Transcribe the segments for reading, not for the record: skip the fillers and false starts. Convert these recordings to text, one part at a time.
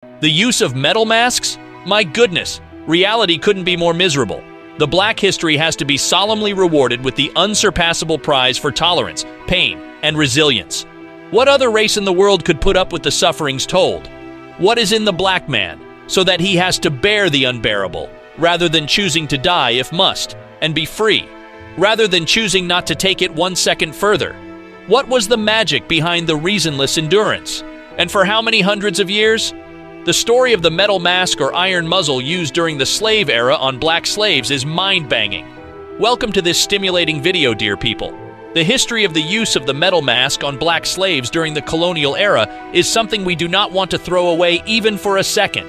The use of metal masks? My goodness, reality couldn't be more miserable. The Black history has to be solemnly rewarded with the unsurpassable prize for tolerance, pain, and resilience. What other race in the world could put up with the sufferings told? What is in the Black man, so that he has to bear the unbearable, rather than choosing to die if must, and be free, rather than choosing not to take it 1 second further? What was the magic behind the reasonless endurance? And for how many hundreds of years? The story of the metal mask or iron muzzle used during the slave era on black slaves is mind-banging. Welcome to this stimulating video, dear people. The history of the use of the metal mask on black slaves during the colonial era is something we do not want to throw away even for a second.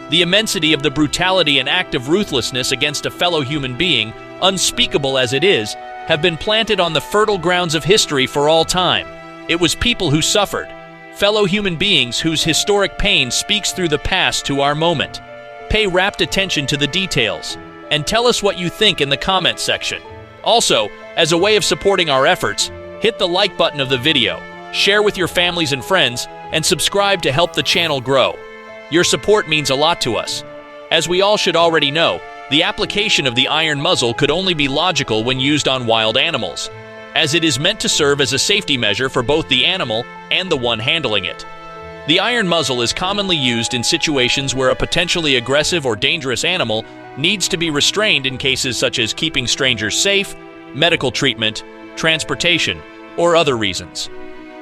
The immensity of the brutality and act of ruthlessness against a fellow human being, unspeakable as it is, have been planted on the fertile grounds of history for all time. It was people who suffered, fellow human beings whose historic pain speaks through the past to our moment. Pay rapt attention to the details, and tell us what you think in the comment section. Also, as a way of supporting our efforts, hit the like button of the video, share with your families and friends, and subscribe to help the channel grow. Your support means a lot to us. As we all should already know, the application of the iron muzzle could only be logical when used on wild animals, as it is meant to serve as a safety measure for both the animal and the one handling it. The iron muzzle is commonly used in situations where a potentially aggressive or dangerous animal needs to be restrained in cases such as keeping strangers safe, medical treatment, transportation, or other reasons.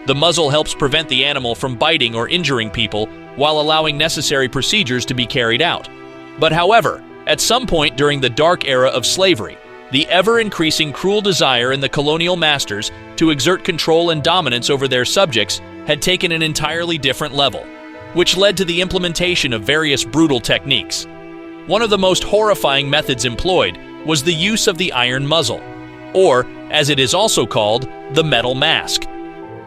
The muzzle helps prevent the animal from biting or injuring people while allowing necessary procedures to be carried out. But however, at some point during the dark era of slavery, the ever-increasing cruel desire in the colonial masters to exert control and dominance over their subjects had taken an entirely different level, which led to the implementation of various brutal techniques. One of the most horrifying methods employed was the use of the iron muzzle, or, as it is also called, the metal mask.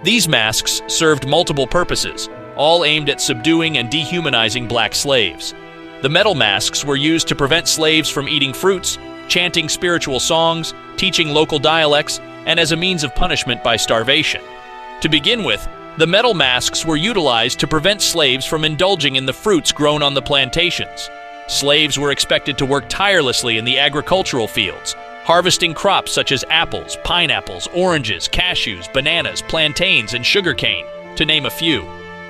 These masks served multiple purposes, all aimed at subduing and dehumanizing black slaves. The metal masks were used to prevent slaves from eating fruits, chanting spiritual songs, teaching local dialects, and as a means of punishment by starvation. To begin with, the metal masks were utilized to prevent slaves from indulging in the fruits grown on the plantations. Slaves were expected to work tirelessly in the agricultural fields, harvesting crops such as apples, pineapples, oranges, cashews, bananas, plantains, and sugarcane, to name a few.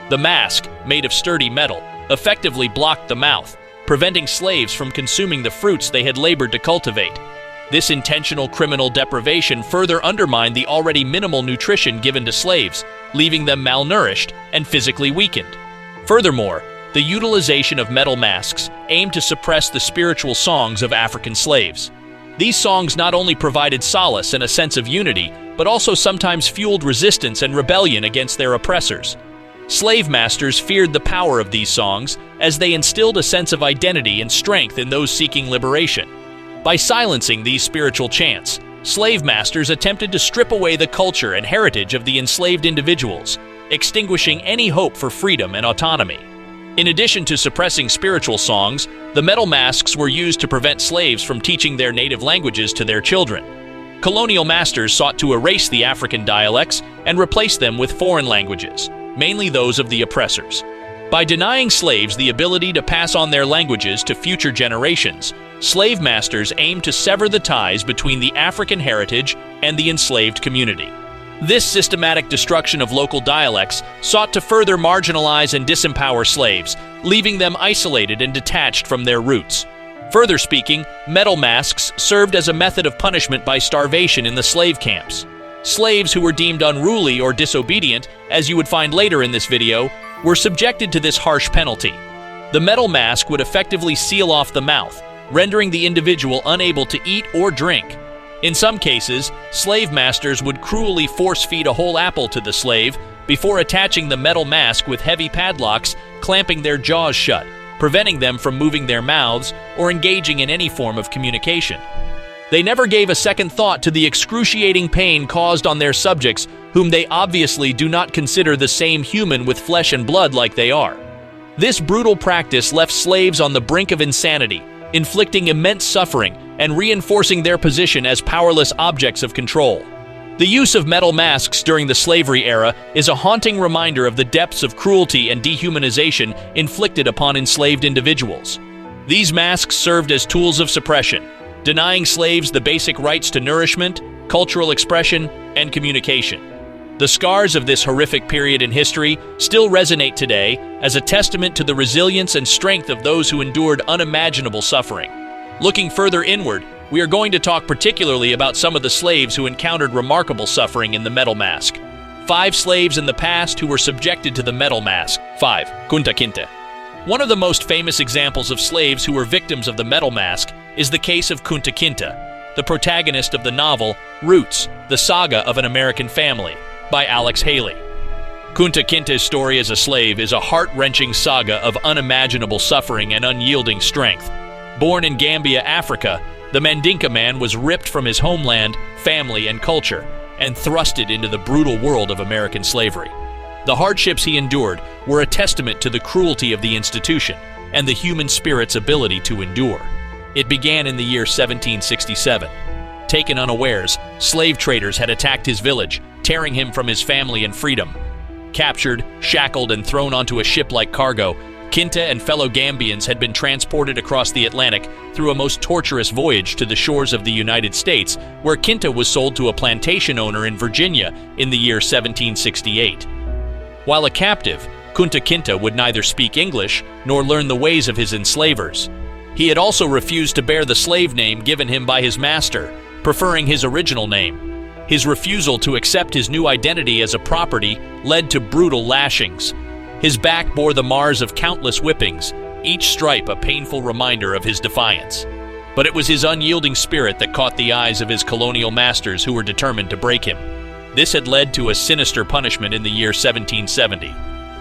The mask, made of sturdy metal, effectively blocked the mouth, preventing slaves from consuming the fruits they had labored to cultivate. This intentional criminal deprivation further undermined the already minimal nutrition given to slaves, leaving them malnourished and physically weakened. Furthermore, the utilization of metal masks aimed to suppress the spiritual songs of African slaves. These songs not only provided solace and a sense of unity, but also sometimes fueled resistance and rebellion against their oppressors. Slave masters feared the power of these songs as they instilled a sense of identity and strength in those seeking liberation. By silencing these spiritual chants, slave masters attempted to strip away the culture and heritage of the enslaved individuals, extinguishing any hope for freedom and autonomy. In addition to suppressing spiritual songs, the metal masks were used to prevent slaves from teaching their native languages to their children. Colonial masters sought to erase the African dialects and replace them with foreign languages, mainly those of the oppressors. By denying slaves the ability to pass on their languages to future generations, slave masters aimed to sever the ties between the African heritage and the enslaved community. This systematic destruction of local dialects sought to further marginalize and disempower slaves, leaving them isolated and detached from their roots. Further speaking, metal masks served as a method of punishment by starvation in the slave camps. Slaves who were deemed unruly or disobedient, as you would find later in this video, were subjected to this harsh penalty. The metal mask would effectively seal off the mouth, rendering the individual unable to eat or drink. In some cases, slave masters would cruelly force-feed a whole apple to the slave before attaching the metal mask with heavy padlocks, clamping their jaws shut, preventing them from moving their mouths or engaging in any form of communication. They never gave a second thought to the excruciating pain caused on their subjects, whom they obviously do not consider the same human with flesh and blood like they are. This brutal practice left slaves on the brink of insanity, inflicting immense suffering and reinforcing their position as powerless objects of control. The use of metal masks during the slavery era is a haunting reminder of the depths of cruelty and dehumanization inflicted upon enslaved individuals. These masks served as tools of suppression, denying slaves the basic rights to nourishment, cultural expression, and communication. The scars of this horrific period in history still resonate today as a testament to the resilience and strength of those who endured unimaginable suffering. Looking further inward, we are going to talk particularly about some of the slaves who encountered remarkable suffering in the metal mask. 5 slaves in the past who were subjected to the metal mask. 5. Kunta Kinte. One of the most famous examples of slaves who were victims of the metal mask is the case of Kunta Kinte, the protagonist of the novel Roots, the Saga of an American Family, by Alex Haley. Kunta Kinte's story as a slave is a heart-wrenching saga of unimaginable suffering and unyielding strength. Born in Gambia, Africa, the Mandinka man was ripped from his homeland, family, and culture, and thrusted into the brutal world of American slavery. The hardships he endured were a testament to the cruelty of the institution and the human spirit's ability to endure. It began in the year 1767. Taken unawares, slave traders had attacked his village, tearing him from his family and freedom. Captured, shackled, and thrown onto a ship like cargo, Kinte and fellow Gambians had been transported across the Atlantic through a most torturous voyage to the shores of the United States, where Kinte was sold to a plantation owner in Virginia in the year 1768. While a captive, Kunta Kinte would neither speak English nor learn the ways of his enslavers. He had also refused to bear the slave name given him by his master, preferring his original name. His refusal to accept his new identity as a property led to brutal lashings. His back bore the mars of countless whippings, each stripe a painful reminder of his defiance. But it was his unyielding spirit that caught the eyes of his colonial masters who were determined to break him. This had led to a sinister punishment in the year 1770,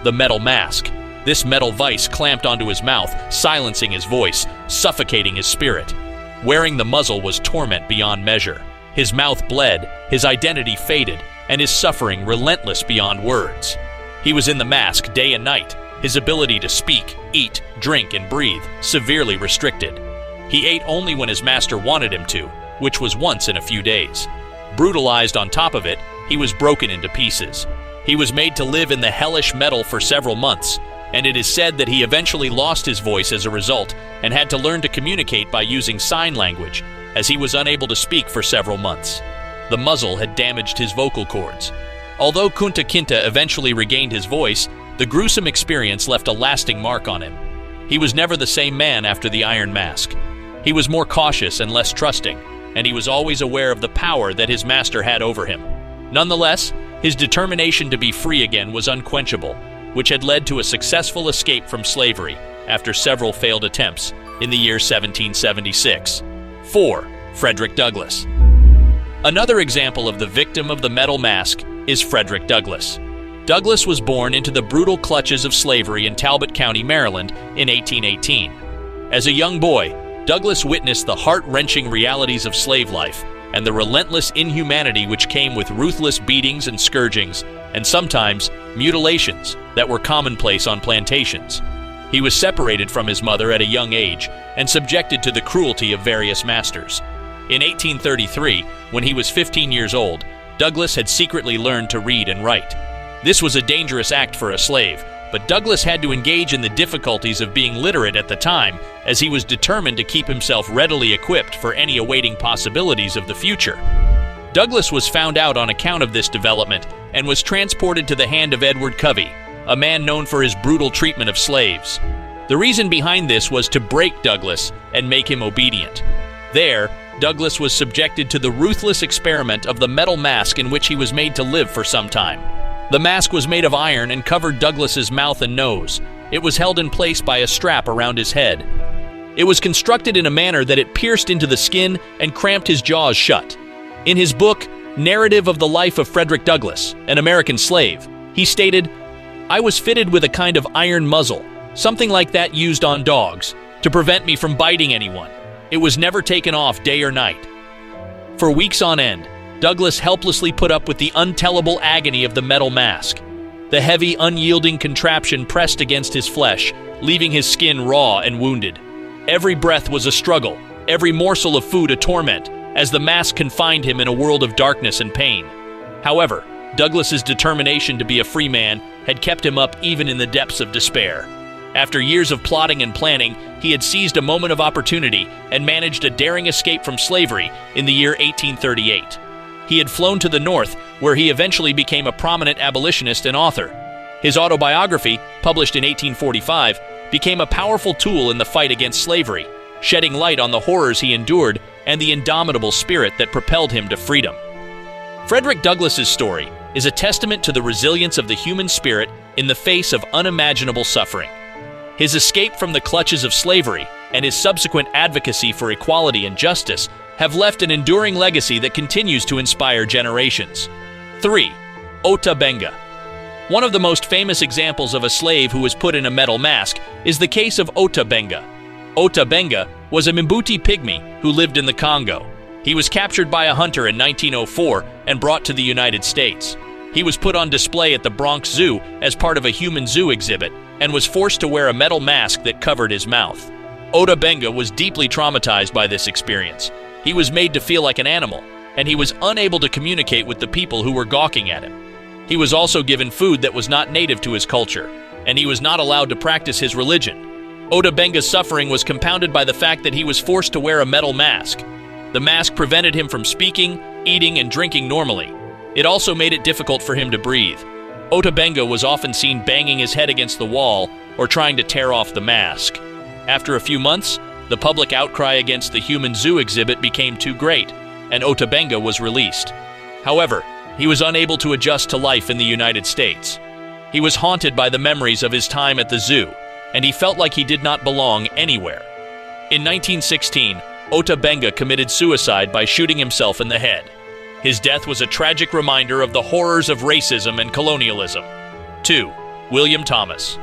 the metal mask. This metal vise clamped onto his mouth, silencing his voice, suffocating his spirit. Wearing the muzzle was torment beyond measure. His mouth bled, his identity faded, and his suffering relentless beyond words. He was in the mask day and night, his ability to speak, eat, drink, and breathe severely restricted. He ate only when his master wanted him to, which was once in a few days. Brutalized on top of it, he was broken into pieces. He was made to live in the hellish metal for several months, and it is said that he eventually lost his voice as a result and had to learn to communicate by using sign language, as he was unable to speak for several months. The muzzle had damaged his vocal cords. Although Kunta Kinte eventually regained his voice, the gruesome experience left a lasting mark on him. He was never the same man after the Iron Mask. He was more cautious and less trusting, and he was always aware of the power that his master had over him. Nonetheless, his determination to be free again was unquenchable, which had led to a successful escape from slavery after several failed attempts in the year 1776. 4. Frederick Douglass. Another example of the victim of the metal mask is Frederick Douglass. Douglass was born into the brutal clutches of slavery in Talbot County, Maryland in 1818. As a young boy, Douglass witnessed the heart-wrenching realities of slave life and the relentless inhumanity which came with ruthless beatings and scourgings, and sometimes mutilations that were commonplace on plantations. He was separated from his mother at a young age and subjected to the cruelty of various masters. In 1833, when he was 15 years old, Douglass had secretly learned to read and write. This was a dangerous act for a slave, but Douglass had to engage in the difficulties of being literate at the time, as he was determined to keep himself readily equipped for any awaiting possibilities of the future. Douglass was found out on account of this development and was transported to the hand of Edward Covey, a man known for his brutal treatment of slaves. The reason behind this was to break Douglass and make him obedient. There, Douglass was subjected to the ruthless experiment of the metal mask, in which he was made to live for some time. The mask was made of iron and covered Douglass's mouth and nose. It was held in place by a strap around his head. It was constructed in a manner that it pierced into the skin and cramped his jaws shut. In his book, Narrative of the Life of Frederick Douglass, an American Slave, he stated, "I was fitted with a kind of iron muzzle, something like that used on dogs, to prevent me from biting anyone. It was never taken off day or night." For weeks on end, Douglass helplessly put up with the untellable agony of the metal mask. The heavy, unyielding contraption pressed against his flesh, leaving his skin raw and wounded. Every breath was a struggle, every morsel of food a torment, as the mask confined him in a world of darkness and pain. However, Douglas's determination to be a free man had kept him up even in the depths of despair. After years of plotting and planning, he had seized a moment of opportunity and managed a daring escape from slavery in the year 1838. He had flown to the North, where he eventually became a prominent abolitionist and author. His autobiography, published in 1845, became a powerful tool in the fight against slavery, shedding light on the horrors he endured and the indomitable spirit that propelled him to freedom. Frederick Douglass's story is a testament to the resilience of the human spirit in the face of unimaginable suffering. His escape from the clutches of slavery and his subsequent advocacy for equality and justice have left an enduring legacy that continues to inspire generations. 3. Ota Benga. One of the most famous examples of a slave who was put in a metal mask is the case of Ota Benga. Ota Benga was a Mbuti pygmy who lived in the Congo. He was captured by a hunter in 1904 and brought to the United States. He was put on display at the Bronx Zoo as part of a human zoo exhibit and was forced to wear a metal mask that covered his mouth. Ota Benga was deeply traumatized by this experience. He was made to feel like an animal, and he was unable to communicate with the people who were gawking at him. He was also given food that was not native to his culture, and he was not allowed to practice his religion. Ota Benga's suffering was compounded by the fact that he was forced to wear a metal mask. The mask prevented him from speaking, eating, and drinking normally. It also made it difficult for him to breathe. Ota Benga was often seen banging his head against the wall or trying to tear off the mask. After a few months, the public outcry against the human zoo exhibit became too great, and Ota Benga was released. However, he was unable to adjust to life in the United States. He was haunted by the memories of his time at the zoo, and he felt like he did not belong anywhere. In 1916, Ota Benga committed suicide by shooting himself in the head. His death was a tragic reminder of the horrors of racism and colonialism. 2. William Thomas.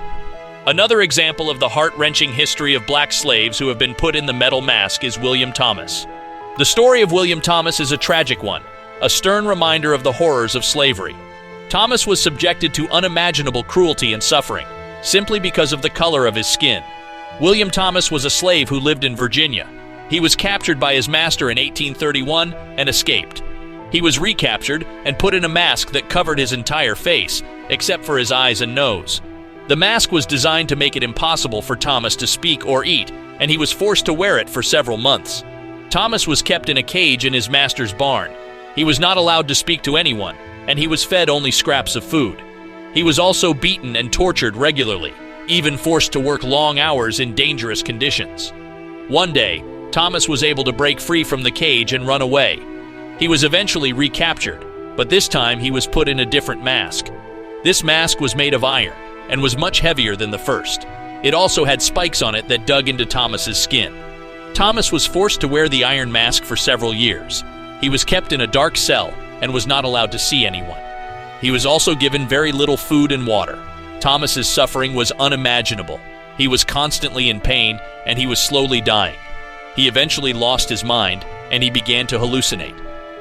Another example of the heart-wrenching history of black slaves who have been put in the metal mask is William Thomas. The story of William Thomas is a tragic one, a stern reminder of the horrors of slavery. Thomas was subjected to unimaginable cruelty and suffering, simply because of the color of his skin. William Thomas was a slave who lived in Virginia. He was captured by his master in 1831 and escaped. He was recaptured and put in a mask that covered his entire face, except for his eyes and nose. The mask was designed to make it impossible for Thomas to speak or eat, and he was forced to wear it for several months. Thomas was kept in a cage in his master's barn. He was not allowed to speak to anyone, and he was fed only scraps of food. He was also beaten and tortured regularly, even forced to work long hours in dangerous conditions. One day, Thomas was able to break free from the cage and run away. He was eventually recaptured, but this time he was put in a different mask. This mask was made of iron and was much heavier than the first. It also had spikes on it that dug into Thomas's skin. Thomas was forced to wear the iron mask for several years. He was kept in a dark cell and was not allowed to see anyone. He was also given very little food and water. Thomas's suffering was unimaginable. He was constantly in pain and he was slowly dying. He eventually lost his mind and he began to hallucinate.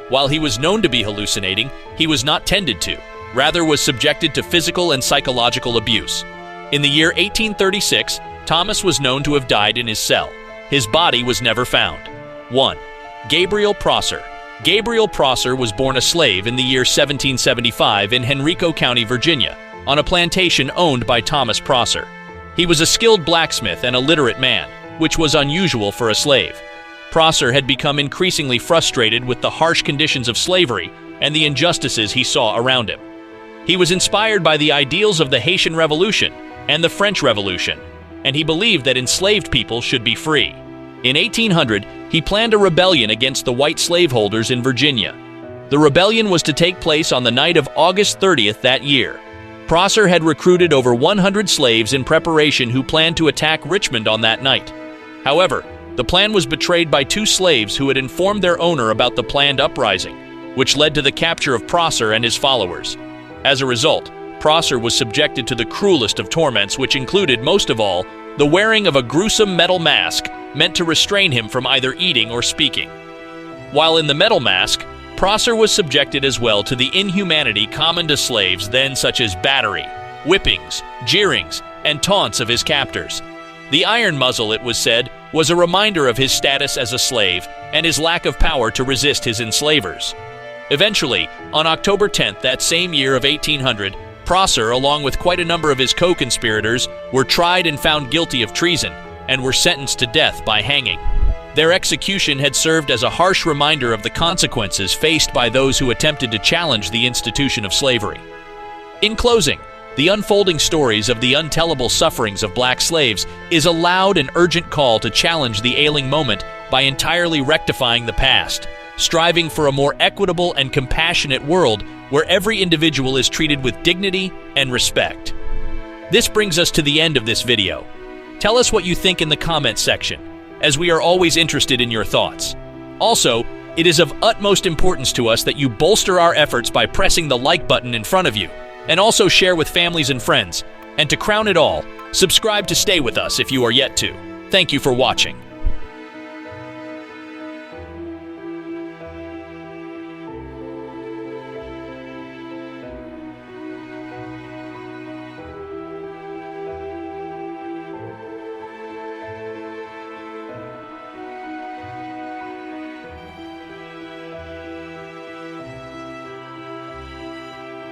While he was known to be hallucinating, he was not tended to, rather was subjected to physical and psychological abuse. In the year 1836, Thomas was known to have died in his cell. His body was never found. 1. Gabriel Prosser. Gabriel Prosser was born a slave in the year 1775 in Henrico County, Virginia, on a plantation owned by Thomas Prosser. He was a skilled blacksmith and a literate man, which was unusual for a slave. Prosser had become increasingly frustrated with the harsh conditions of slavery and the injustices he saw around him. He was inspired by the ideals of the Haitian Revolution and the French Revolution, and he believed that enslaved people should be free. In 1800, he planned a rebellion against the white slaveholders in Virginia. The rebellion was to take place on the night of August 30th that year. Prosser had recruited over 100 slaves in preparation who planned to attack Richmond on that night. However, the plan was betrayed by two slaves who had informed their owner about the planned uprising, which led to the capture of Prosser and his followers. As a result, Prosser was subjected to the cruelest of torments, which included, most of all, the wearing of a gruesome metal mask meant to restrain him from either eating or speaking. While in the metal mask, Prosser was subjected as well to the inhumanity common to slaves then, such as battery, whippings, jeerings, and taunts of his captors. The iron muzzle, it was said, was a reminder of his status as a slave and his lack of power to resist his enslavers. Eventually, on October 10th that same year of 1800, Prosser, along with quite a number of his co-conspirators, were tried and found guilty of treason and were sentenced to death by hanging. Their execution had served as a harsh reminder of the consequences faced by those who attempted to challenge the institution of slavery. In closing, the unfolding stories of the untellable sufferings of black slaves is a loud and urgent call to challenge the ailing moment by entirely rectifying the past, striving for a more equitable and compassionate world where every individual is treated with dignity and respect. This brings us to the end of this video. Tell us what you think in the comments section, as we are always interested in your thoughts. Also, it is of utmost importance to us that you bolster our efforts by pressing the like button in front of you, and also share with families and friends. And to crown it all, subscribe to stay with us if you are yet to. Thank you for watching.